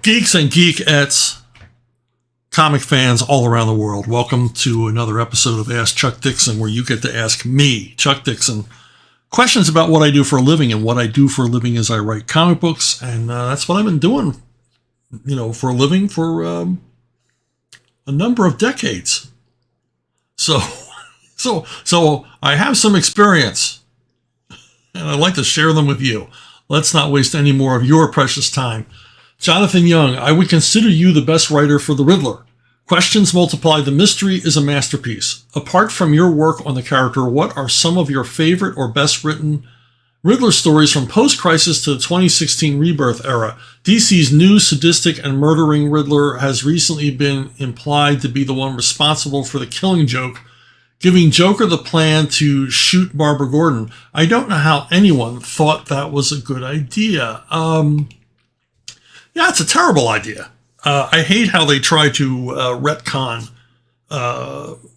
Geeks and geekettes, comic fans all around the world, welcome to another episode of Ask Chuck Dixon, where you get to ask me, Chuck Dixon, questions about what I do for a living. And what I do for a living is I write comic books, and that's what I've been doing, for a living for a number of decades. So I have some experience, and I'd like to share them with you. Let's not waste any more of your precious time. Jonathan Young, I would consider you the best writer for The Riddler. Questions multiply. The mystery is a masterpiece. Apart from your work on the character, what are some of your favorite or best written Riddler stories from post-crisis to the 2016 Rebirth era? DC's new sadistic and murdering Riddler has recently been implied to be the one responsible for the Killing Joke, giving Joker the plan to shoot Barbara Gordon. I don't know how anyone thought that was a good idea. Yeah, it's a terrible idea. I hate how they try to retcon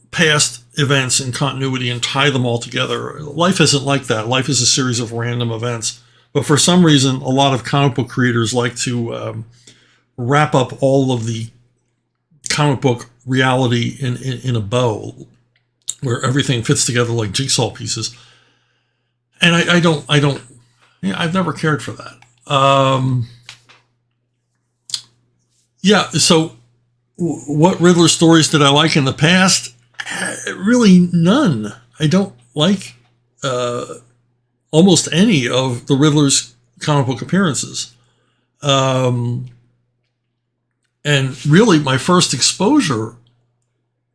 past events and continuity and tie them all together. Life isn't like that. Life is a series of random events. But for some reason, a lot of comic book creators like to wrap up all of the comic book reality in a bow, where everything fits together like jigsaw pieces. And I've never cared for that. Yeah, so what Riddler stories did I like in the past? Really none. I don't like almost any of the Riddler's comic book appearances. And really my first exposure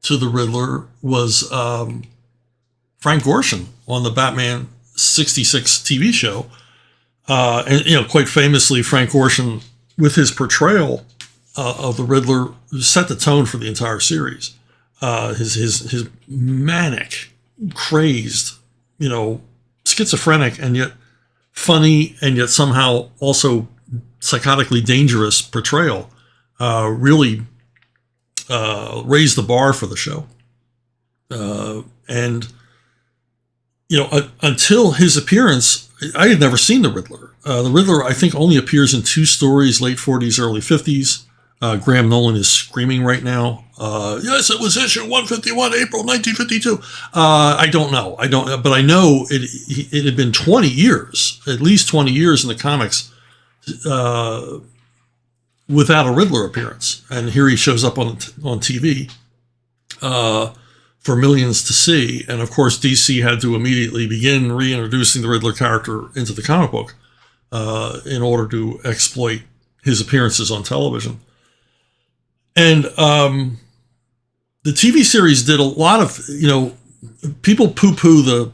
to the Riddler was Frank Gorshin on the Batman 66 TV show. And quite famously, Frank Gorshin, with his portrayal of the Riddler, set the tone for the entire series. His manic, crazed, schizophrenic, and yet funny, and yet somehow also psychotically dangerous portrayal really raised the bar for the show. Until his appearance, I had never seen the Riddler. The Riddler, I think, only appears in two stories, late 40s, early 50s. Graham Nolan is screaming right now. Yes, it was issue 151, April 1952. I don't know. But I know it had been 20 years, at least 20 years in the comics, without a Riddler appearance. And here he shows up on TV for millions to see. And of course, DC had to immediately begin reintroducing the Riddler character into the comic book in order to exploit his appearances on television. And the TV series did a lot of, people poo-poo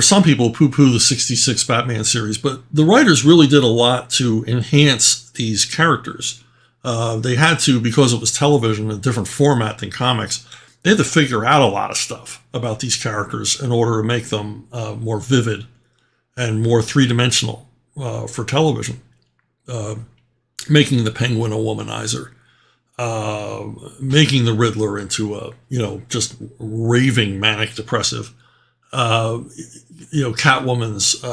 some people poo-poo the 66 Batman series, but the writers really did a lot to enhance these characters. They had to, because it was television, a different format than comics. They had to figure out a lot of stuff about these characters in order to make them more vivid and more three-dimensional for television. Making the Penguin a womanizer. Making the Riddler into a, just raving manic depressive, Catwoman's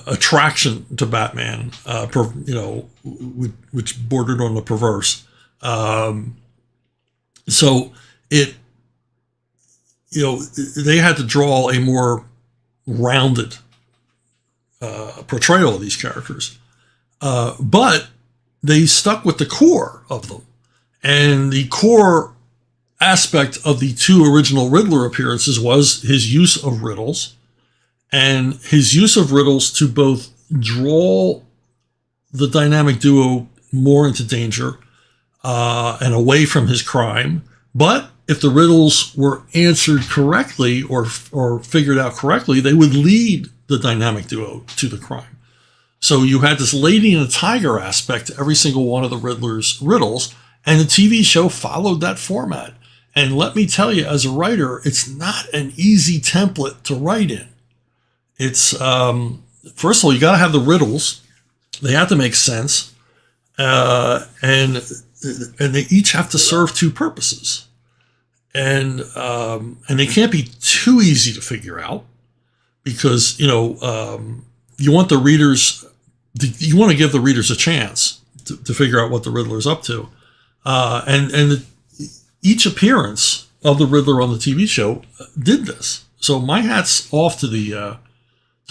attraction to Batman, which bordered on the perverse. So it, they had to draw a more rounded portrayal of these characters. But they stuck with the core of them. And the core aspect of the two original Riddler appearances was his use of riddles, and his use of riddles to both draw the dynamic duo more into danger and away from his crime. But if the riddles were answered correctly or figured out correctly, they would lead the dynamic duo to the crime. So you had this Lady and the Tiger aspect to every single one of the Riddler's riddles, and the TV show followed that format. And let me tell you, as a writer, it's not an easy template to write in. It's, first of all, you got to have the riddles. They have to make sense. And they each have to serve two purposes. And they can't be too easy to figure out, because, you want the readers you want to give the readers a chance to figure out what the Riddler's up to. And each appearance of the Riddler on the TV show did this. So my hat's off to the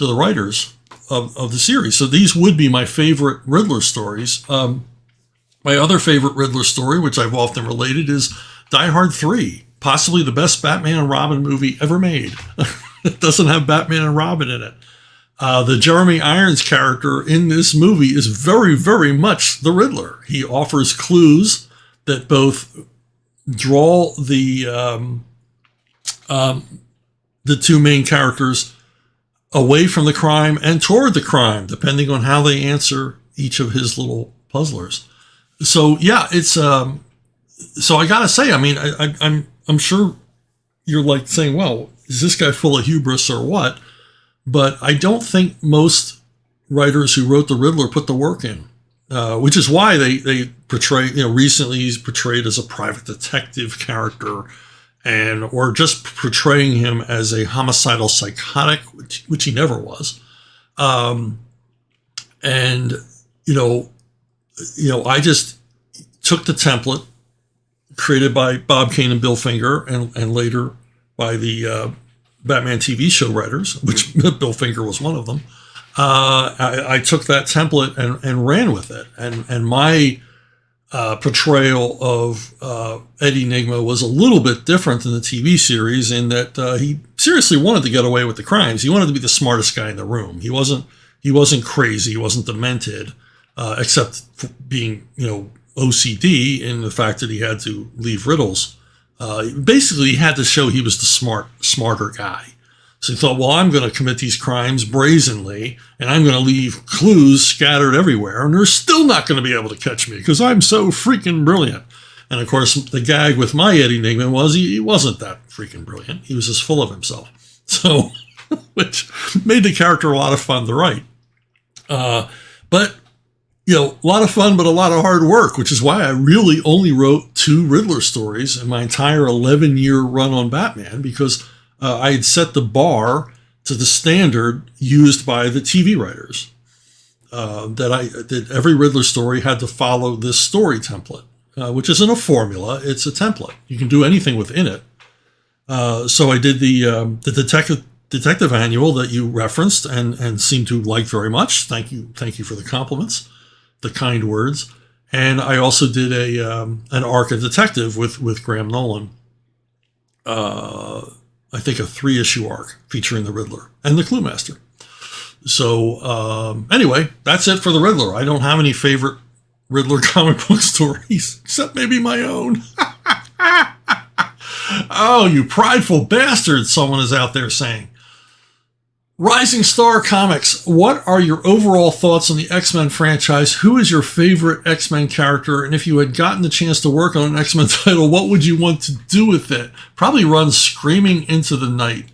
writers of the series. So these would be my favorite Riddler stories. My other favorite Riddler story, which I've often related, is Die Hard 3, possibly the best Batman and Robin movie ever made. It doesn't have Batman and Robin in it. The Jeremy Irons character in this movie is very, very much the Riddler. He offers clues that both draw the two main characters away from the crime and toward the crime, depending on how they answer each of his little puzzlers. So yeah, it's so I gotta say, I mean, I'm sure you're like saying, well, is this guy full of hubris or what? But I don't think most writers who wrote the Riddler put the work in, which is why they portray, recently he's portrayed as a private detective character, or just portraying him as a homicidal psychotic, which he never was. I just took the template created by Bob Kane and Bill Finger, and later by the Batman TV show writers, which Bill Finger was one of them. I took that template and ran with it. And my portrayal of Eddie Nygma was a little bit different than the TV series in that he seriously wanted to get away with the crimes. He wanted to be the smartest guy in the room. He wasn't crazy. He wasn't demented, except for being, OCD in the fact that he had to leave riddles. Basically, he had to show he was the smarter guy. So he thought, well, I'm going to commit these crimes brazenly, and I'm going to leave clues scattered everywhere, and they're still not going to be able to catch me because I'm so freaking brilliant. And of course, the gag with my Eddie Nygma was he wasn't that freaking brilliant. He was just full of himself. So, which made the character a lot of fun to write. But a lot of fun, but a lot of hard work, which is why I really only wrote 2 Riddler stories in my entire 11-year run on Batman, because I had set the bar to the standard used by the TV writers. That every Riddler story had to follow this story template, which isn't a formula; it's a template. You can do anything within it. So I did the detective annual that you referenced and seemed to like very much. Thank you for the compliments, the kind words. And I also did an arc of detective with Graham Nolan. I think a 3-issue arc featuring the Riddler and the Clue Master. So anyway, that's it for the Riddler. I don't have any favorite Riddler comic book stories, except maybe my own. Oh, you prideful bastard, someone is out there saying. Rising Star Comics, what are your overall thoughts on the X-Men franchise? Who is your favorite X-Men character? And if you had gotten the chance to work on an X-Men title, what would you want to do with it? Probably run screaming into the night.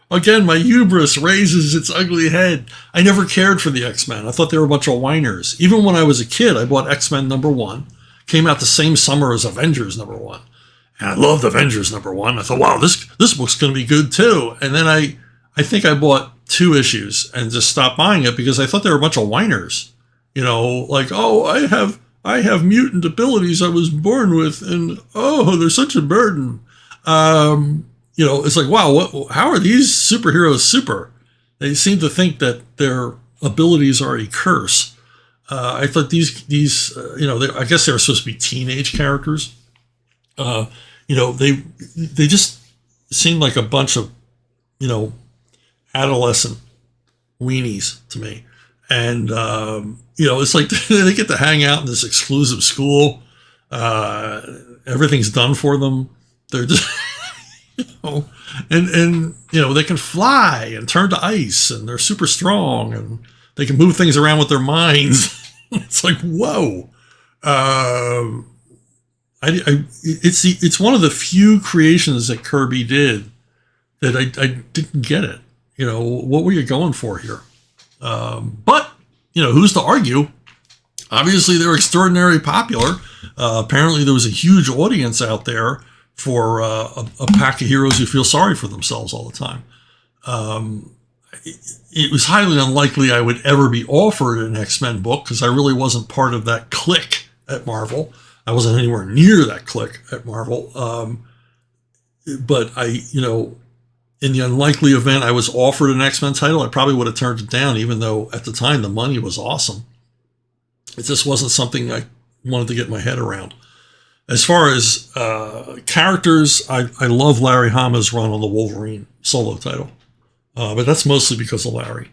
Again, my hubris raises its ugly head. I never cared for the X-Men. I thought they were a bunch of whiners. Even when I was a kid, I bought X-Men #1. Came out the same summer as Avengers #1. And I loved Avengers #1. I thought, wow, this book's going to be good too. And then I think I bought 2 issues and just stopped buying it because I thought they were a bunch of whiners. Like, oh, I have mutant abilities I was born with, and oh, they're such a burden. It's like, wow, how are these superheroes super? They seem to think that their abilities are a curse. I thought these I guess they were supposed to be teenage characters. They just seemed like a bunch of, adolescent weenies to me. And, it's like they get to hang out in this exclusive school. Everything's done for them. They're just, they can fly and turn to ice, and they're super strong, and they can move things around with their minds. It's like, whoa. It's one of the few creations that Kirby did that I didn't get it. What were you going for here? But who's to argue? Obviously, they're extraordinarily popular. Apparently, there was a huge audience out there for a pack of heroes who feel sorry for themselves all the time. it was highly unlikely I would ever be offered an X-Men book because I really wasn't part of that clique at Marvel. I wasn't anywhere near that clique at Marvel. But in the unlikely event I was offered an X-Men title, I probably would have turned it down, even though at the time the money was awesome. It just wasn't something I wanted to get my head around. As far as characters, I love Larry Hama's run on the Wolverine solo title. But that's mostly because of Larry.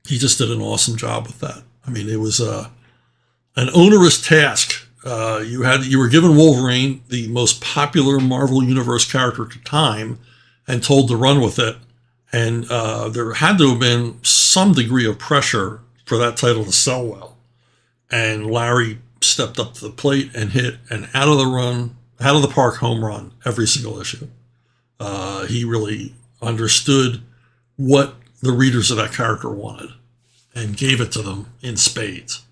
He just did an awesome job with that. I mean, it was an onerous task. You were given Wolverine, the most popular Marvel Universe character at the time, and told to run with it. And there had to have been some degree of pressure for that title to sell well. And Larry stepped up to the plate and hit an out of the park home run every single issue. He really understood what the readers of that character wanted and gave it to them in spades.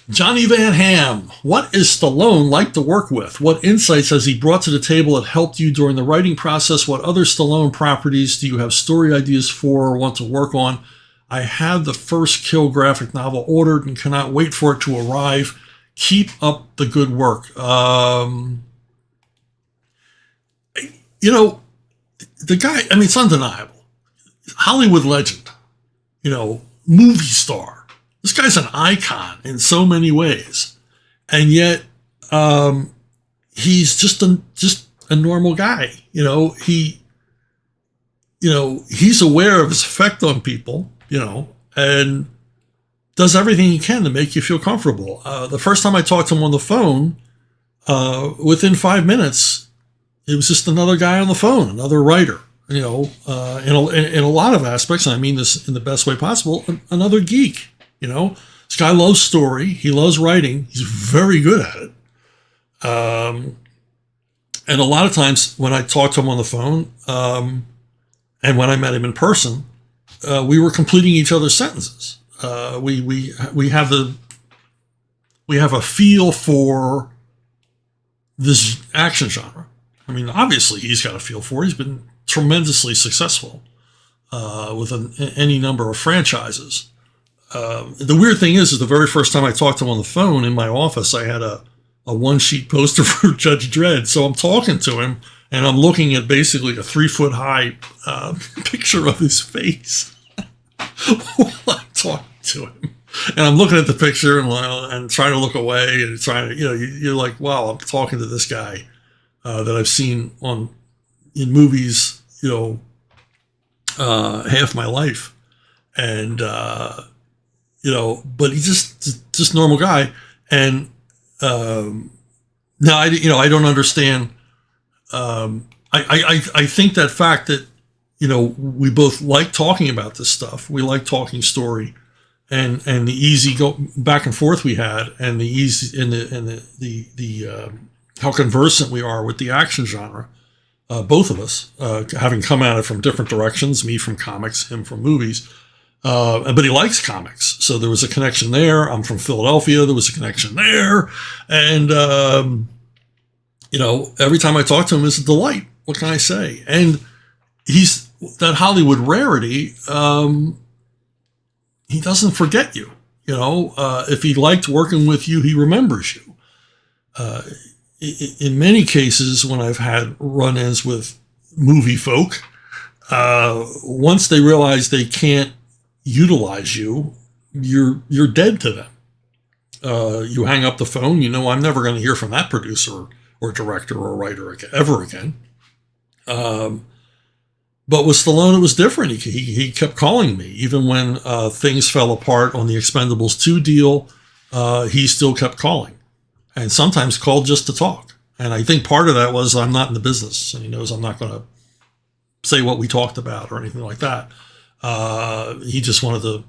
Johnny Van Ham, what is Stallone like to work with? What insights has he brought to the table that helped you during the writing process? What other Stallone properties do you have story ideas for or want to work on? I have the first Kill graphic novel ordered and cannot wait for it to arrive. Keep up the good work. The guy, I mean, it's undeniable. Hollywood legend, movie star. This guy's an icon in so many ways. And yet, he's just a normal guy. He's aware of his effect on people, and does everything he can to make you feel comfortable. The first time I talked to him on the phone, within 5 minutes, it was just another guy on the phone, another writer, in a lot of aspects, and I mean this in the best way possible, another geek, This guy loves story. He loves writing. He's very good at it. And a lot of times when I talked to him on the phone, and when I met him in person, we were completing each other's sentences. We have a feel for this action genre. I mean, obviously he's got a feel for it. He's been tremendously successful with any number of franchises. The weird thing is the very first time I talked to him on the phone in my office, I had a one-sheet poster for Judge Dredd. So I'm talking to him, and I'm looking at basically a 3-foot high picture of his face while I'm talking to him. And I'm looking at the picture and trying to look away and trying to, you're like, wow, I'm talking to this guy that I've seen in movies, half my life. And, but he's just normal guy. And now I don't understand. I think that fact that, we both like talking about this stuff. We like talking story, and the easy go back and forth we had, and the easy and the how conversant we are with the action genre. Both of us, having come at it from different directions, me from comics, him from movies. But he likes comics. So there was a connection there. I'm from Philadelphia. There was a connection there. And, every time I talk to him, it's a delight. What can I say? And he's that Hollywood rarity. He doesn't forget you. If he liked working with you, he remembers you. In many cases, when I've had run-ins with movie folk, once they realize they can't utilize you, you're dead to them. You hang up the phone, I'm never going to hear from that producer or director or writer ever again. But with Stallone, it was different. He kept calling me. Even when things fell apart on the Expendables 2 deal, he still kept calling. And sometimes called just to talk. And I think part of that was I'm not in the business. And he knows I'm not going to say what we talked about or anything like that. He just wanted to,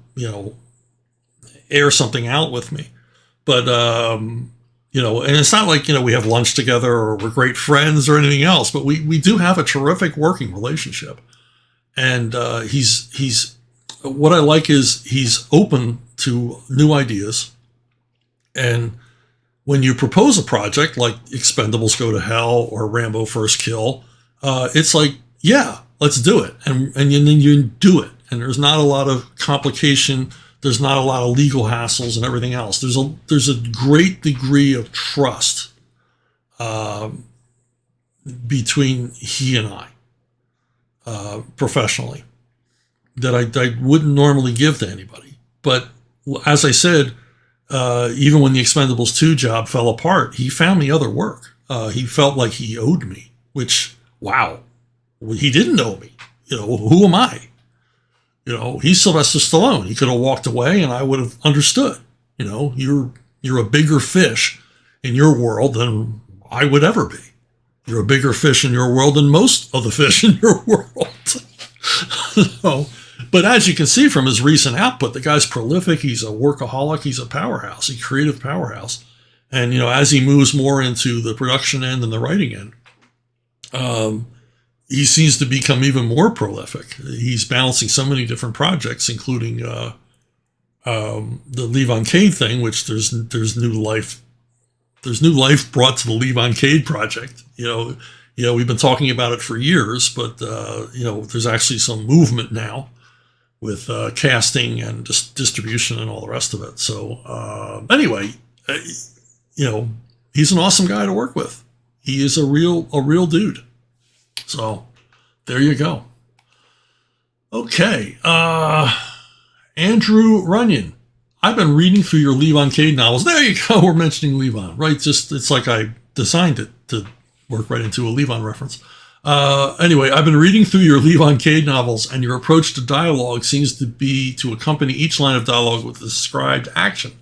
air something out with me. But, and it's not like, we have lunch together or we're great friends or anything else, but we do have a terrific working relationship. And he's what I like is he's open to new ideas. And when you propose a project like Expendables Go to Hell or Rambo First Kill, it's like, yeah, let's do it. And then you do it. And there's not a lot of complication. There's not a lot of legal hassles and everything else. There's a great degree of trust between he and I, professionally, that I wouldn't normally give to anybody. But as I said, even when the Expendables 2 job fell apart, he found me other work. He felt like he owed me, which, wow, he didn't owe me. Who am I? He's Sylvester Stallone. He could have walked away and I would have understood. You're a bigger fish in your world than I would ever be. You're a bigger fish in your world than most of the fish in your world. But as you can see from his recent output, the guy's prolific. He's a workaholic. He's a powerhouse, a creative powerhouse. And, as he moves more into the production end and the writing end, he seems to become even more prolific. He's balancing so many different projects, including the Levon Cade thing, which there's new life. There's new life brought to the Levon Cade project. We've been talking about it for years, but there's actually some movement now with casting and distribution and all the rest of it. So anyway, he's an awesome guy to work with. He is a real dude. So there you go. Okay. Andrew Runyon. I've been reading through your Levon Cade novels. There you go. We're mentioning Levon, right? It's like I designed it to work right into a Levon reference. Anyway, I've been reading through your Levon Cade novels, and your approach to dialogue seems to be to accompany each line of dialogue with a described action.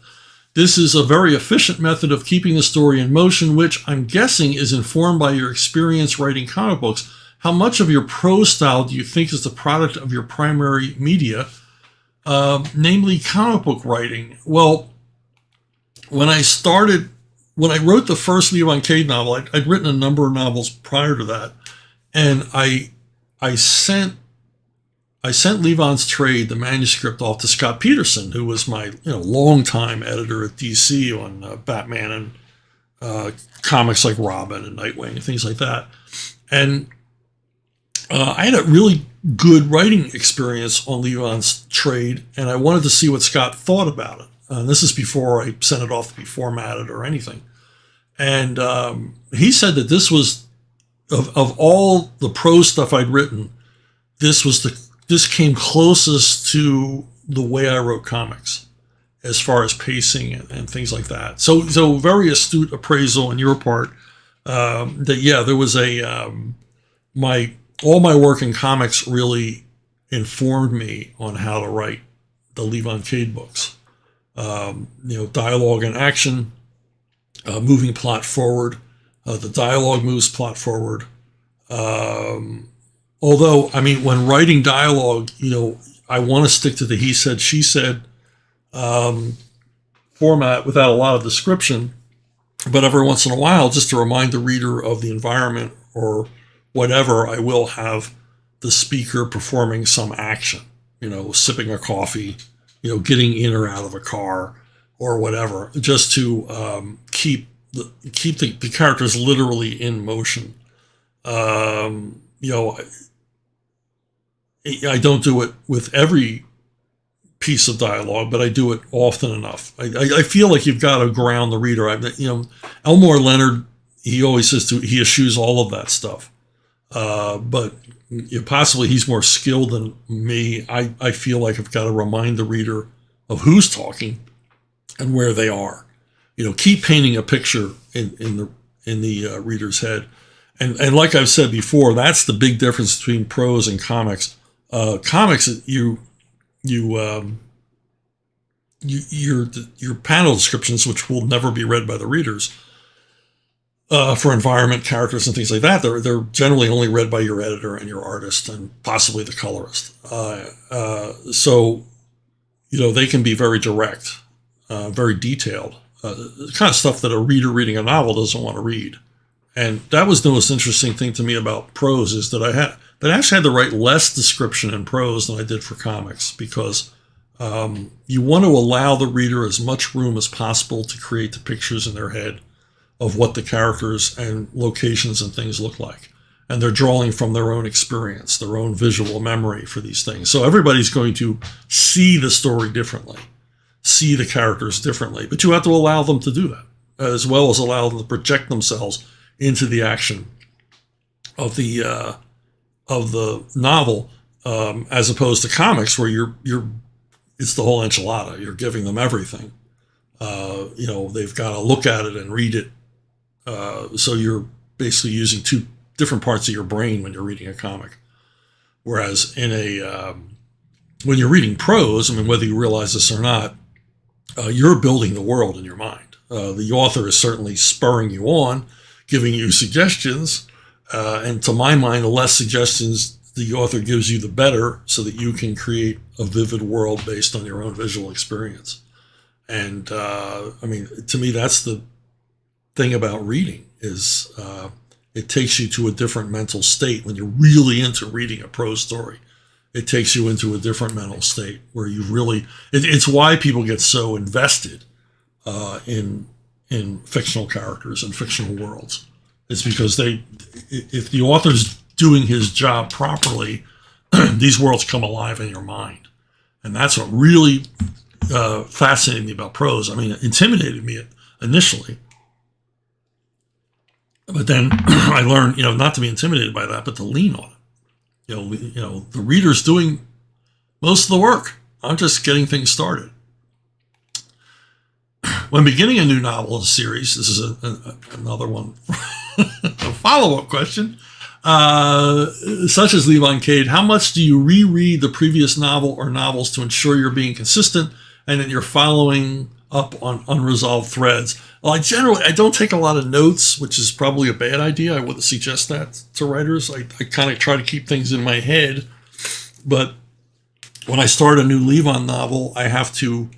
This is a very efficient method of keeping the story in motion, which I'm guessing is informed by your experience writing comic books. How much of your prose style do you think is the product of your primary media, namely comic book writing? Well, when I wrote the first Levon Cade novel, I'd written a number of novels prior to that, and I sent Levon's trade, the manuscript, off to Scott Peterson, who was my longtime editor at DC on Batman and comics like Robin and Nightwing and things like that. And I had a really good writing experience on Levon's trade, and I wanted to see what Scott thought about it. This is before I sent it off to be formatted or anything. And he said that this was, of all the prose stuff I'd written, this came closest to the way I wrote comics, as far as pacing and things like that. So very astute appraisal on your part. There was all my work in comics really informed me on how to write the Levon Cade books. Dialogue and action, moving plot forward. The dialogue moves plot forward. Although, when writing dialogue, I want to stick to the he said, she said format without a lot of description. But every once in a while, just to remind the reader of the environment or whatever, I will have the speaker performing some action, sipping a coffee, getting in or out of a car or whatever, just to keep the characters literally in motion. I don't do it with every piece of dialogue, but I do it often enough. I feel like you've got to ground the reader. Elmore Leonard, he always says he eschews all of that stuff. But possibly he's more skilled than me. I feel like I've got to remind the reader of who's talking and where they are. Keep painting a picture in the reader's head. And like I've said before, that's the big difference between prose and comics. Comics, your panel descriptions, which will never be read by the readers, for environment, characters, and things like that, they're generally only read by your editor and your artist and possibly the colorist. So they can be very direct, very detailed, the kind of stuff that a reader reading a novel doesn't want to read. And that was the most interesting thing to me about prose, is that I actually had to write less description in prose than I did for comics, because you want to allow the reader as much room as possible to create the pictures in their head of what the characters and locations and things look like. and they're drawing from their own experience, their own visual memory for these things. So everybody's going to see the story differently, see the characters differently, but you have to allow them to do that, as well as allow them to project themselves into the action of the novel, as opposed to comics where it's the whole enchilada. You're giving them everything. They've got to look at it and read it. So you're basically using two different parts of your brain when you're reading a comic. Whereas when you're reading prose, I mean, whether you realize this or not, you're building the world in your mind. The author is certainly spurring you on, giving you suggestions. And to my mind, the less suggestions the author gives you, the better, so that you can create a vivid world based on your own visual experience. And to me, that's the thing about reading is it takes you to a different mental state. When you're really into reading a prose story, it takes you into a different mental state where you really, it's why people get so invested in fictional characters and fictional worlds. It's because if the author's doing his job properly, these worlds come alive in your mind. And that's what really fascinated me about prose. I mean, it intimidated me initially. But then I learned, not to be intimidated by that, but to lean on it. The reader's doing most of the work. I'm just getting things started. When beginning a new novel or series, this is another one, a follow-up question, such as Levon Cade, how much do you reread the previous novel or novels to ensure you're being consistent and that you're following up on unresolved threads? Well, I don't take a lot of notes, which is probably a bad idea. I wouldn't suggest that to writers. I kind of try to keep things in my head. But when I start a new Levon novel, I have to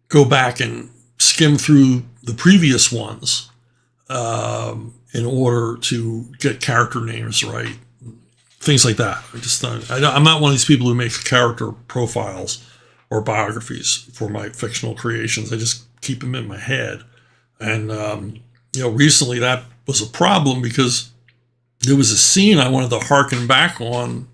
go back and skim through the previous ones in order to get character names right, things like that. I'm not one of these people who makes character profiles or biographies for my fictional creations. I just keep them in my head. And, recently that was a problem because there was a scene I wanted to harken back on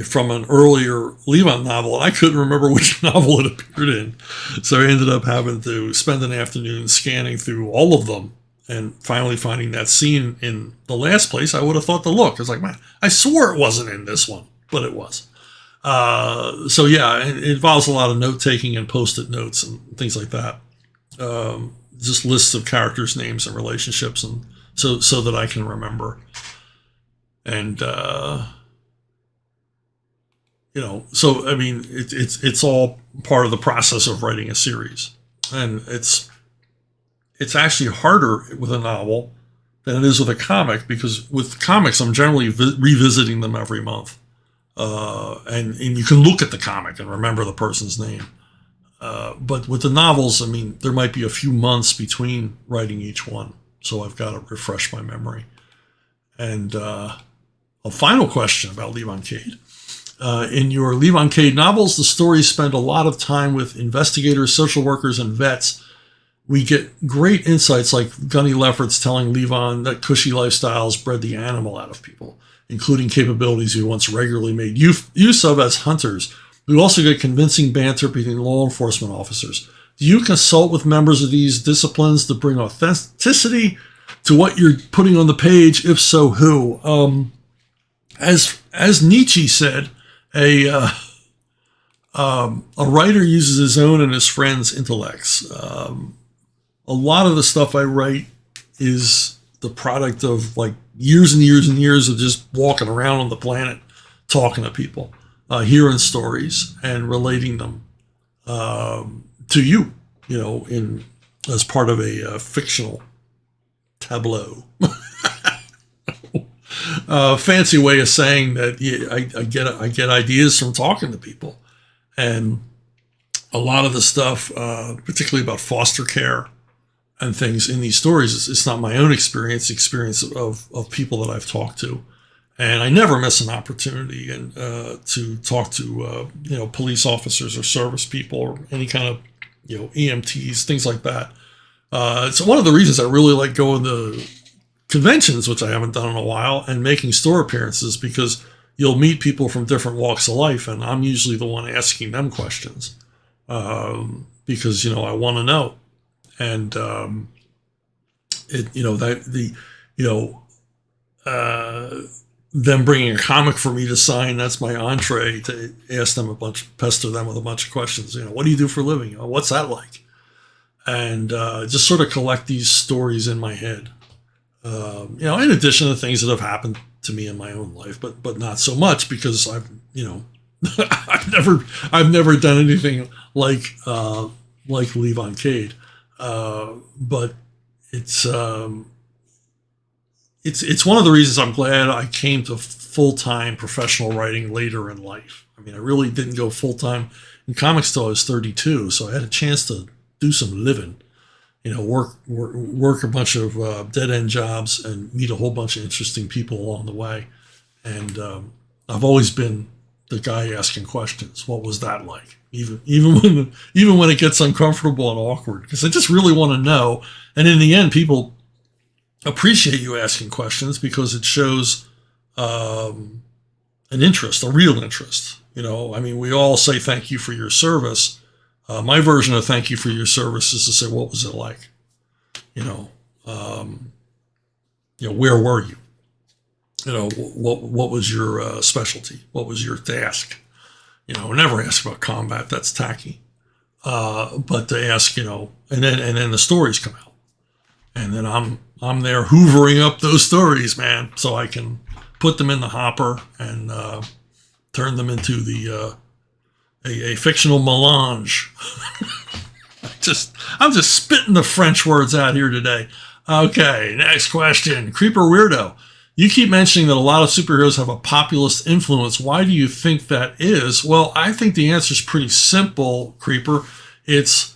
from an earlier Levon novel, and I couldn't remember which novel it appeared in. So I ended up having to spend an afternoon scanning through all of them and finally finding that scene in the last place I would have thought to look. I was like, man, I swore it wasn't in this one, but it was. It involves a lot of note-taking and post-it notes and things like that. Just lists of characters' names and relationships, and so that I can remember. And it's all part of the process of writing a series, and it's actually harder with a novel than it is with a comic, because with comics I'm generally revisiting them every month, and you can look at the comic and remember the person's name. But with the novels, I mean, there might be a few months between writing each one, so I've got to refresh my memory. And a final question about Levon Cade. In your Levon Cade novels, the stories spend a lot of time with investigators, social workers, and vets. We get great insights like Gunny Lefferts telling Levon that cushy lifestyles bred the animal out of people, including capabilities we once regularly made use of as hunters. We also get convincing banter between law enforcement officers. Do you consult with members of these disciplines to bring authenticity to what you're putting on the page? If so, who? As Nietzsche said, a writer uses his own and his friends' intellects. A lot of the stuff I write is the product of like years and years and years of just walking around on the planet, talking to people. Hearing stories and relating them to you, as part of a fictional tableau. Fancy way of saying that I get ideas from talking to people, and a lot of the stuff, particularly about foster care and things in these stories, it's not my own experience. The experience of people that I've talked to. And I never miss an opportunity to talk to police officers or service people or any kind of EMTs, things like that. It's one of the reasons I really like going to conventions, which I haven't done in a while, and making store appearances, because you'll meet people from different walks of life, and I'm usually the one asking them questions, because I want to know. And them bringing a comic for me to sign, that's my entree to ask them pester them with a bunch of questions. What do you do for a living? What's that like? And just sort of collect these stories in my head. In addition to things that have happened to me in my own life, but not so much, because I've I've never done anything like Levon Cade. But it's one of the reasons I'm glad I came to full-time professional writing later in life. I mean, I really didn't go full-time in comics till I was 32, so I had a chance to do some living, work a bunch of dead-end jobs and meet a whole bunch of interesting people along the way. And I've always been the guy asking questions. What was that like? Even when it gets uncomfortable and awkward, because I just really want to know. And in the end, people appreciate you asking questions, because it shows an interest, a real interest. We all say thank you for your service. My version of thank you for your service is to say, what was it like? Where were you? What was your specialty? What was your task? Never ask about combat. That's tacky. But to ask, and then the stories come out, and then I'm there hoovering up those stories, man, so I can put them in the hopper and turn them into a fictional melange. I'm just spitting the French words out here today. Okay, next question. Creeper Weirdo. You keep mentioning that a lot of superheroes have a populist influence. Why do you think that is? Well, I think the answer is pretty simple, Creeper. These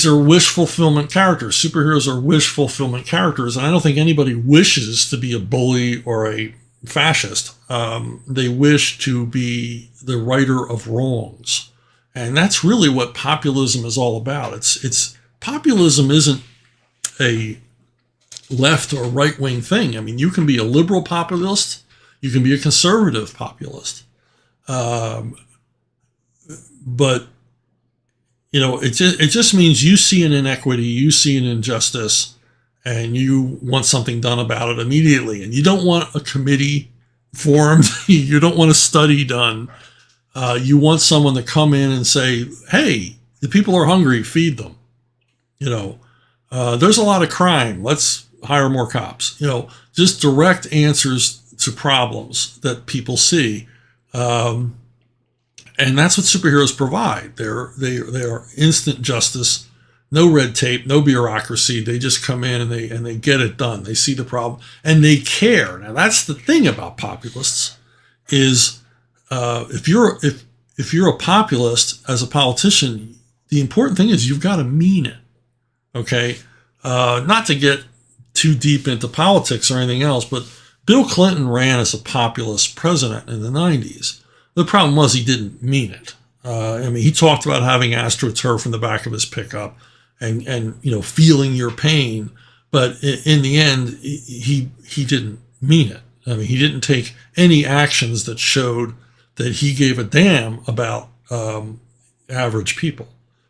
are wish fulfillment characters. Superheroes are wish fulfillment characters, and I don't think anybody wishes to be a bully or a fascist. They wish to be the righter of wrongs. And that's really what populism is all about. Populism isn't a left or right wing thing. I mean, you can be a liberal populist, you can be a conservative populist, but it just means you see an inequity, you see an injustice, and you want something done about it immediately. And you don't want a committee formed, you don't want a study done. You want someone to come in and say, hey, the people are hungry, feed them. There's a lot of crime, let's hire more cops. Just direct answers to problems that people see. And that's what superheroes provide. They are instant justice, no red tape, no bureaucracy. They just come in and they get it done. They see the problem and they care. Now that's the thing about populists is, if you're a populist as a politician, the important thing is you've got to mean it. Okay. Not to get too deep into politics or anything else, but Bill Clinton ran as a populist president in the 90s. The problem was he didn't mean it. He talked about having AstroTurf in the back of his pickup and feeling your pain, but in the end, he didn't mean it. He didn't take any actions that showed that he gave a damn about average people,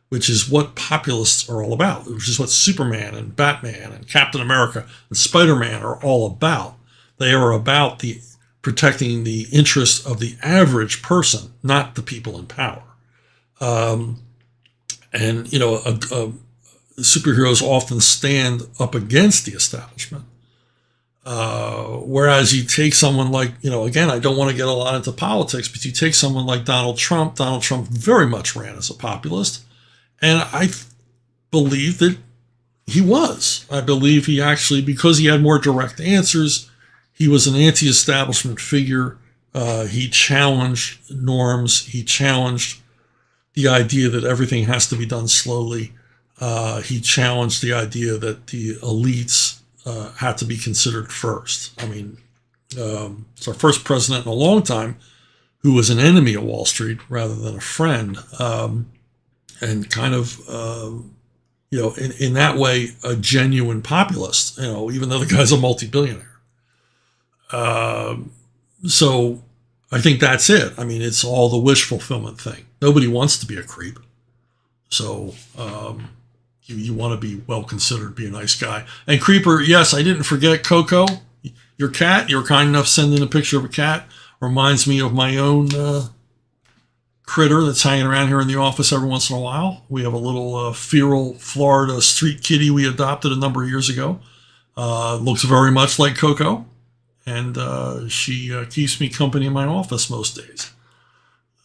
which is what populists are all about, which is what Superman and Batman and Captain America and Spider-Man are all about. They are about protecting the interests of the average person, not the people in power. Superheroes often stand up against the establishment. Whereas you take someone like, again, I don't want to get a lot into politics, but you take someone like Donald Trump very much ran as a populist. And I believe that he was. I believe he actually, because he had more direct answers, he was an anti-establishment figure. He challenged norms. He challenged the idea that everything has to be done slowly. He challenged the idea that the elites had to be considered first. It's our first president in a long time who was an enemy of Wall Street rather than a friend. And kind of in that way, a genuine populist, even though the guy's a multi-billionaire. So I think that's it. I mean, it's all the wish fulfillment thing. Nobody wants to be a creep. So you want to be well considered, be a nice guy. And Creeper, yes, I didn't forget Coco, your cat. You were kind enough sending a picture of a cat. Reminds me of my own critter that's hanging around here in the office every once in a while. We have a little feral Florida street kitty we adopted a number of years ago. Looks very much like Coco. And she keeps me company in my office most days.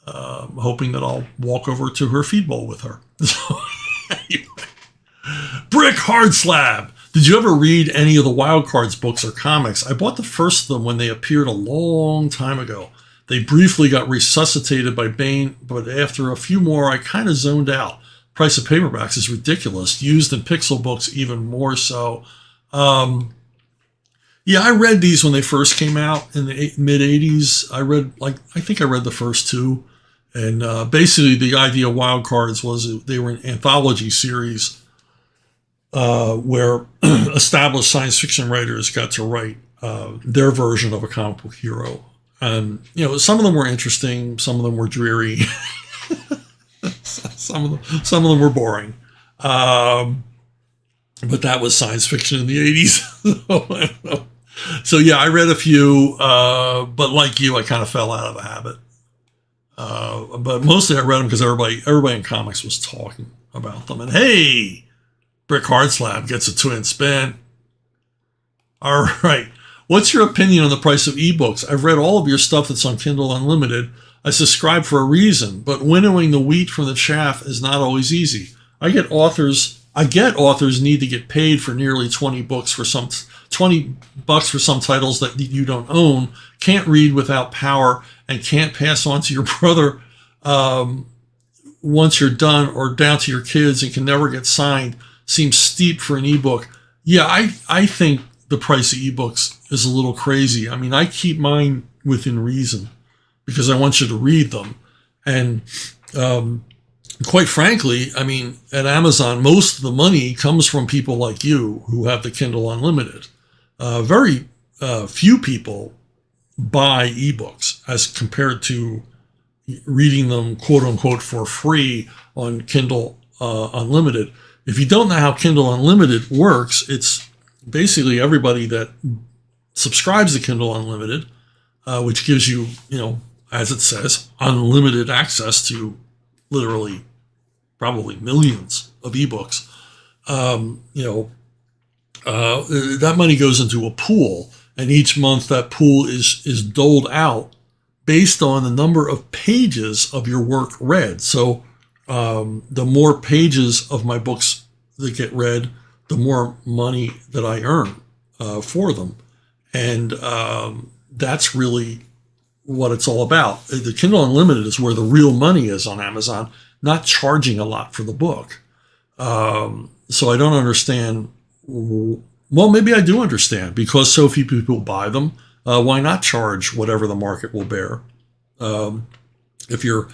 Hoping that I'll walk over to her feed bowl with her. So, anyway. Brick Hard Slab. Did you ever read any of the Wild Cards books or comics? I bought the first of them when they appeared a long time ago. They briefly got resuscitated by Baen, but after a few more, I kind of zoned out. Price of paperbacks is ridiculous. Used in pixel books, even more so. Yeah, I read these when they first came out in the mid-'80s. I think I read the first two. And basically the idea of Wild Cards was they were an anthology series where established science fiction writers got to write their version of a comic book hero. And, some of them were interesting. Some of them were dreary. some of them were boring. But that was science fiction in the 80s. So yeah, I read a few, but like you, I kind of fell out of the habit. But mostly I read them because everybody in comics was talking about them. And hey, Brick Hard Slab gets a twin spin. All right. What's your opinion on the price of ebooks? I've read all of your stuff that's on Kindle Unlimited. I subscribe for a reason, but winnowing the wheat from the chaff is not always easy. I get authors need to get paid for nearly $20 for some titles that you don't own, can't read without power, and can't pass on to your brother once you're done, or down to your kids, and can never get signed. Seems steep for an ebook. Yeah, I think the price of ebooks is a little crazy. I mean, I keep mine within reason because I want you to read them. And quite frankly, I mean, at Amazon, most of the money comes from people like you who have the Kindle Unlimited. Very few people buy ebooks as compared to reading them, quote unquote, for free on Kindle Unlimited. If you don't know how Kindle Unlimited works, it's basically everybody that subscribes to Kindle Unlimited, which gives you, as it says, unlimited access to literally probably millions of ebooks. That money goes into a pool, and each month that pool is doled out based on the number of pages of your work read. So the more pages of my books that get read, the more money that I earn for them. And that's really what it's all about. The Kindle Unlimited is where the real money is on Amazon, not charging a lot for the book. So I don't understand. Well, maybe I do understand, because so few people buy them. Why not charge whatever the market will bear? If you're,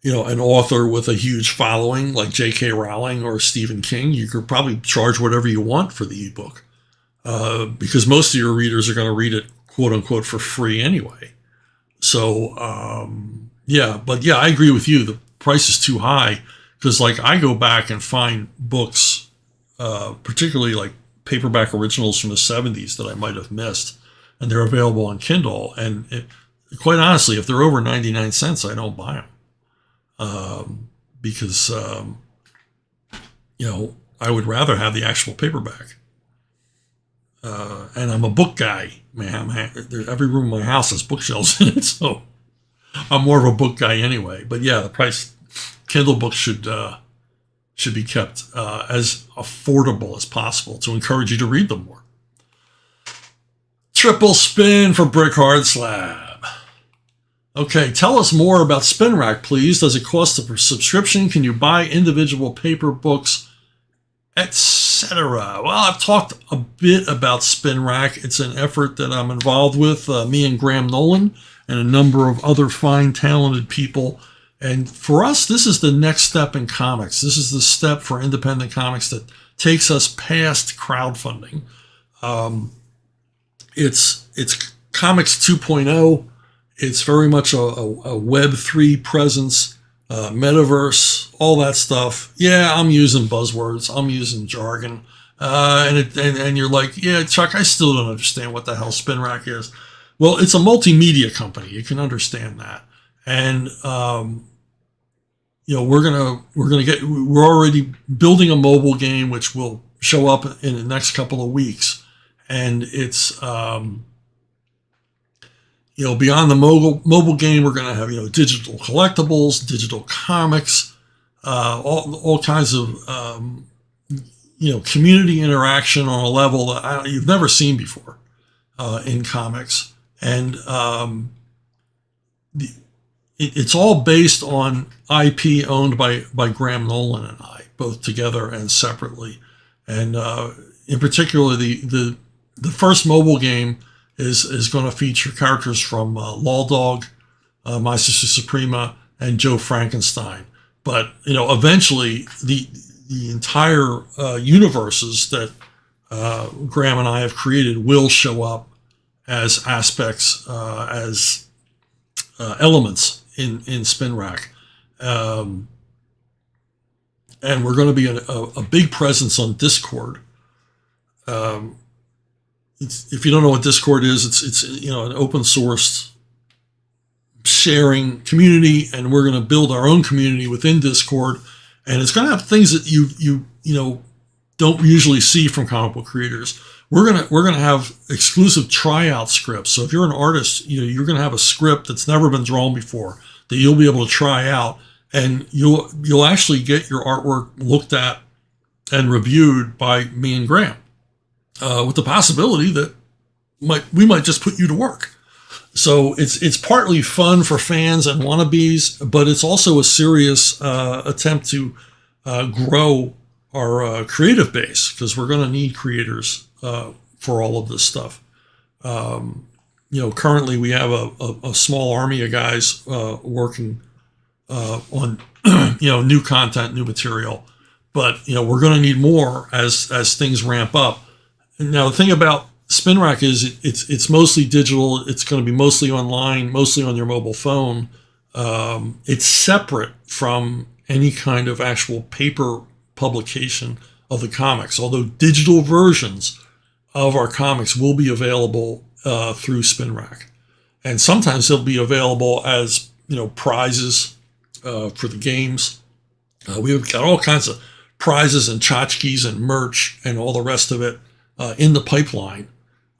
an author with a huge following like J.K. Rowling or Stephen King, you could probably charge whatever you want for the ebook, because most of your readers are going to read it, quote unquote, for free anyway. So, I agree with you. The price is too high, because I go back and find books, particularly like paperback originals from the 70s that I might have missed, and they're available on Kindle. And quite honestly, if they're over 99 cents, I don't buy them. Because I would rather have the actual paperback. And I'm a book guy, man. Every room in my house has bookshelves in it, so I'm more of a book guy anyway. But yeah, the price, Kindle books should be kept as affordable as possible to encourage you to read them more. Triple spin for Brick Hard Slab. Okay, tell us more about Spin Rack, please. Does it cost a subscription? Can you buy individual paper books, etc.? Well, I've talked a bit about Spin Rack. It's an effort that I'm involved with, me and Graham Nolan and a number of other fine, talented people. And for us, this is the next step in comics. This is the step for independent comics that takes us past crowdfunding. It's Comics 2.0. It's very much a Web 3 presence, metaverse, all that stuff. Yeah, I'm using buzzwords. I'm using jargon. And you're like, yeah, Chuck, I still don't understand what the hell SpinRack is. Well, it's a multimedia company. You can understand that. And, we're already building a mobile game, which will show up in the next couple of weeks. And it's, beyond the mobile game, we're going to have, digital collectibles, digital comics, all kinds of, community interaction on a level that you've never seen before in comics. And it's all based on IP owned by Graham Nolan and I, both together and separately. And in particular, the first mobile game is going to feature characters from Law Dog, My Sister Suprema, and Joe Frankenstein. But eventually the entire universes that Graham and I have created will show up as aspects, as elements in SpinRack. And we're going to be a big presence on Discord. If you don't know what Discord is, it's an open source sharing community, and we're going to build our own community within Discord, and it's going to have things that you don't usually see from comic book creators. We're gonna have exclusive tryout scripts. So if you're an artist, you're gonna have a script that's never been drawn before that you'll be able to try out, and you'll actually get your artwork looked at and reviewed by me and Graham, with the possibility that we might just put you to work. So it's partly fun for fans and wannabes, but it's also a serious attempt to grow our creative base, because we're going to need creators for all of this stuff. Currently we have a small army of guys working on new content, new material, but we're going to need more as things ramp up. Now the thing about SpinRack is it's mostly digital. It's going to be mostly online, mostly on your mobile phone. It's separate from any kind of actual paper publication of the comics, although digital versions of our comics will be available through SpinRack, and sometimes they'll be available as prizes for the games. We've got all kinds of prizes and tchotchkes and merch and all the rest of it in the pipeline,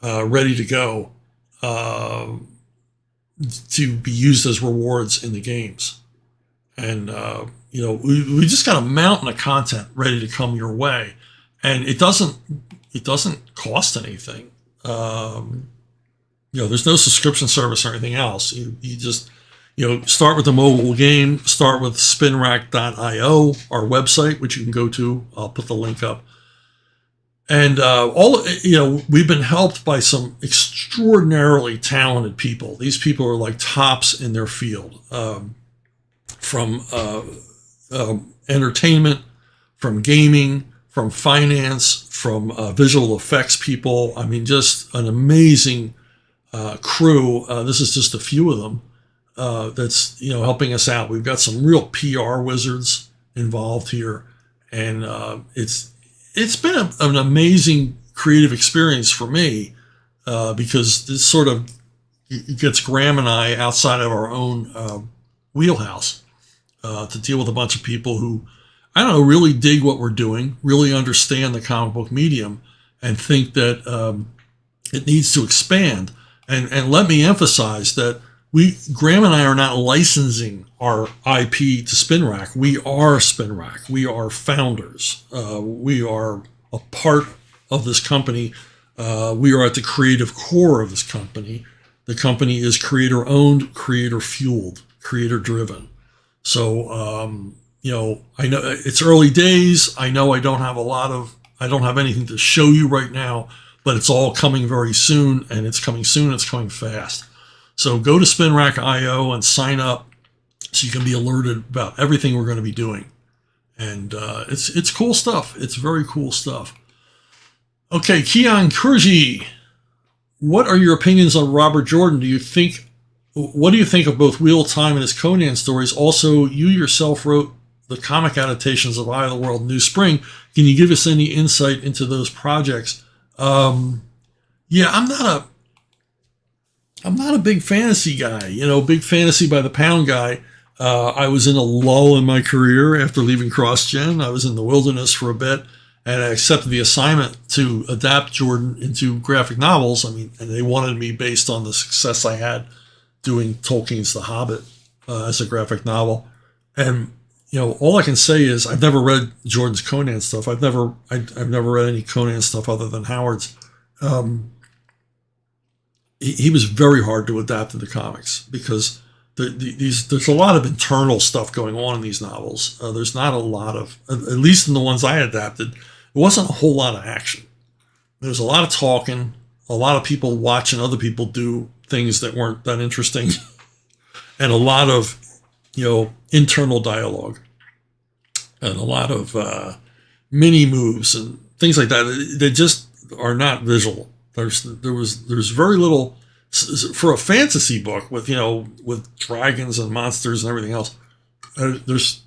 ready to go to be used as rewards in the games. And we just got a mountain of content ready to come your way, and it doesn't cost anything. There's no subscription service or anything else. You just start with the mobile game. Start with spinrack.io, our website, which you can go to. I'll put the link up. And we've been helped by some extraordinarily talented people. These people are like tops in their field, from entertainment, from gaming, from finance, from visual effects people. I mean, just an amazing crew. This is just a few of them that's helping us out. We've got some real PR wizards involved here, and it's been an amazing creative experience for me, because this sort of gets Graham and I outside of our own wheelhouse, to deal with a bunch of people who, really dig what we're doing, really understand the comic book medium, and think that it needs to expand. And let me emphasize that Graham and I are not licensing our IP to SpinRack. We are SpinRack. We are founders. We are a part of this company. We are at the creative core of this company. The company is creator-owned, creator-fueled, creator-driven. So, I know it's early days. I know I don't have anything to show you right now, but it's all coming very soon, and it's coming soon. It's coming fast. So go to spinrack.io and sign up so you can be alerted about everything we're going to be doing. And it's cool stuff. It's very cool stuff. Okay, Keon Kurji, what are your opinions on Robert Jordan? What do you think of both Wheel of Time and his Conan stories? Also, you yourself wrote the comic adaptations of Eye of the World, New Spring. Can you give us any insight into those projects? Yeah, I'm not a big fantasy guy, big fantasy by the pound guy. I was in a lull in my career after leaving CrossGen. I was in the wilderness for a bit, and I accepted the assignment to adapt Jordan into graphic novels. And they wanted me based on the success I had doing Tolkien's The Hobbit as a graphic novel. And all I can say is I've never read Jordan's Conan stuff. I've never read any Conan stuff other than Howard's. He was very hard to adapt into comics because there's a lot of internal stuff going on in these novels. There's not a lot of, at least in the ones I adapted, it wasn't a whole lot of action. There was a lot of talking, a lot of people watching other people do things that weren't that interesting, and a lot of internal dialogue, and a lot of mini moves and things like that. They just are not visual. There's very little for a fantasy book with dragons and monsters and everything else. There's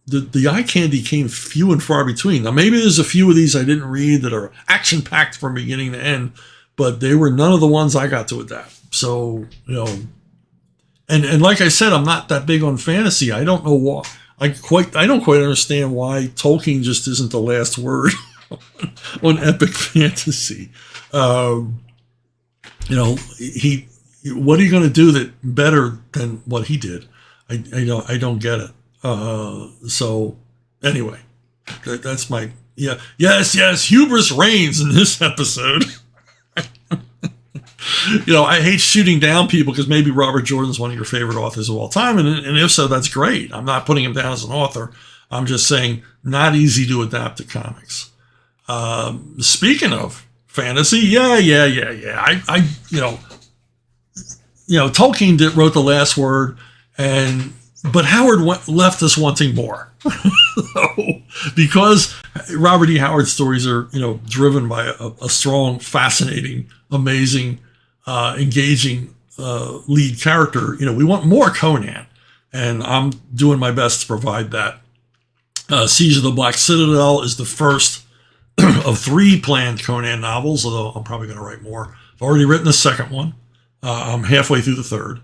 the eye candy came few and far between. Now maybe there's a few of these I didn't read that are action packed from beginning to end, but they were none of the ones I got to adapt. So and like I said, I'm not that big on fantasy. I don't know why. I don't quite understand why Tolkien just isn't the last word on epic fantasy. What are you going to do that better than what he did? I don't get it. So anyway, that's my, yes, hubris reigns in this episode. I hate shooting down people because maybe Robert Jordan's one of your favorite authors of all time. And if so, that's great. I'm not putting him down as an author. I'm just saying not easy to adapt to comics. Speaking of fantasy, yeah. Tolkien wrote the last word, but Howard left us wanting more. Because Robert E. Howard's stories are, driven by a strong, fascinating, amazing, engaging lead character. We want more Conan, and I'm doing my best to provide that. Siege of the Black Citadel is the first of 3 planned Conan novels, although I'm probably going to write more. I've already written the second one. I'm halfway through the third,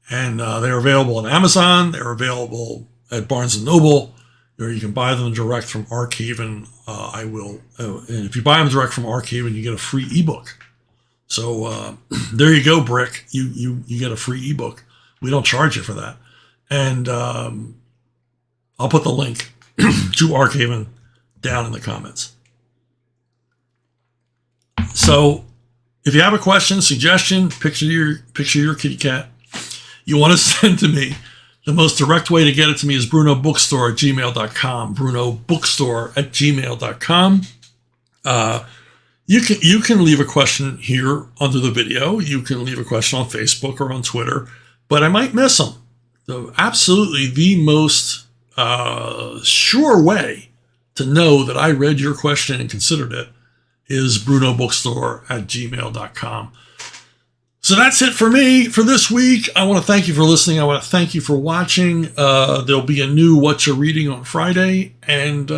and they're available on Amazon. They're available at Barnes & Noble, or you can buy them direct from Archaven. And if you buy them direct from Archaven, you get a free ebook. So there you go, Brick. You get a free ebook. We don't charge you for that. And I'll put the link to Archaven down in the comments. So if you have a question, suggestion, picture your kitty cat you want to send to me, the most direct way to get it to me is brunobookstore@gmail.com. brunobookstore@gmail.com. You can leave a question here under the video. You can leave a question on Facebook or on Twitter, but I might miss them. So absolutely the most sure way to know that I read your question and considered it is brunobookstore@gmail.com. So that's it for me for this week. I want to thank you for listening. I want to thank you for watching. There'll be a new What You're Reading on Friday. And